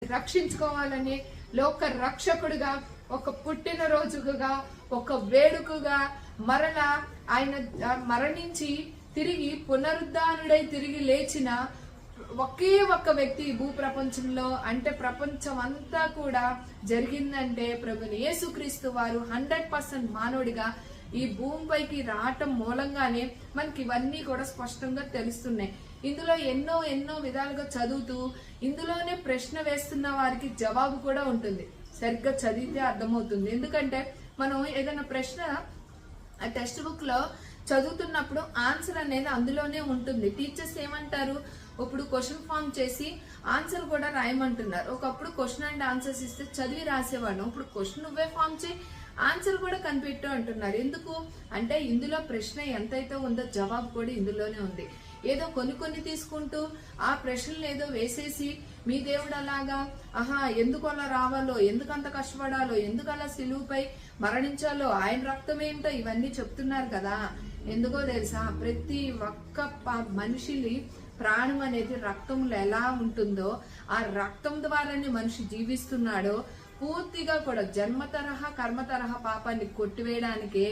రక్షించుకోవాలని లోక రక్షకుడుగా ఒక పుట్టినరోజుగా ఒక వేడుకగా మరలా ఆయన మరణించి తిరిగి పునరుద్ధానుడై తిరిగి లేచిన ఒకే ఒక్క వ్యక్తి భూ ప్రపంచంలో అంటే ప్రపంచం అంతా కూడా జరిగిందంటే ప్రభుని యేసుక్రీస్తు వారు 100% మానవుడిగా ఈ భూమిపైకి రావటం మూలంగానే మనకి ఇవన్నీ కూడా స్పష్టంగా తెలుస్తున్నాయి. ఇందులో ఎన్నో ఎన్నో విధాలుగా చదువుతూ ఇందులోనే ప్రశ్న వేస్తున్న వారికి జవాబు కూడా ఉంటుంది. సరిగ్గా చదివితే అర్థమవుతుంది. ఎందుకంటే మనం ఏదైనా ప్రశ్న ఆ టెక్స్ట్ బుక్ లో చదువుతున్నప్పుడు ఆన్సర్ అనేది అందులోనే ఉంటుంది. టీచర్స్ ఏమంటారు, ఇప్పుడు క్వశ్చన్ ఫామ్ చేసి ఆన్సర్ కూడా రాయమంటున్నారు. ఒకప్పుడు క్వశ్చన్ అండ్ ఆన్సర్స్ ఇస్తే చదివి రాసేవాడు, ఇప్పుడు క్వశ్చన్ నువ్వే ఫామ్ చేయి ఆన్సర్ కూడా కనిపెట్టు అంటున్నారు. ఎందుకు అంటే ఇందులో ప్రశ్న ఎంతైతే ఉందో జవాబు కూడా ఇందులోనే ఉంది. ఏదో కొన్ని తీసుకుంటూ ఆ ప్రశ్నలు ఏదో వేసేసి మీ దేవుడు అలాగా ఎందుకు అలా రావాలో, ఎందుకు అంత కష్టపడాలో, ఎందుకు అలా సిలువుపై మరణించాలో, ఆయన రక్తం ఏంటో ఇవన్నీ చెప్తున్నారు కదా. ఎందుకో తెలుసా, ప్రతి ఒక్క మనిషిని ప్రాణం అనేది రక్తంలో ఎలా ఉంటుందో ఆ రక్తం ద్వారానే మనిషి జీవిస్తున్నాడో పూర్తిగా కూడా జన్మ తరహా కర్మ తరహా పాపాన్ని కొట్టివేయడానికే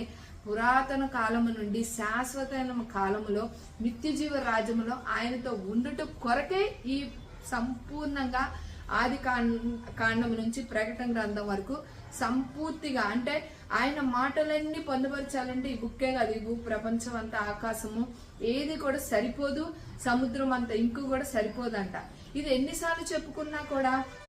పురాతన కాలము నుండి శాశ్వతమైన కాలములో నిత్య జీవ రాజ్యములో ఆయనతో ఉండుట కొరకే ఈ సంపూర్ణంగా ఆది కాండం నుంచి ప్రకటన గ్రంథం వరకు సంపూర్తిగా అంటే ఆయన మాటలన్నీ పొందుపరచాలంటే ఈ బుక్కే కాదు, ఈ భూ ప్రపంచం అంతా ఆకాశము ఏది కూడా సరిపోదు, సముద్రం అంత ఇంకు కూడా సరిపోదంట. ఇది ఎన్నిసార్లు చెప్పుకున్నా కూడా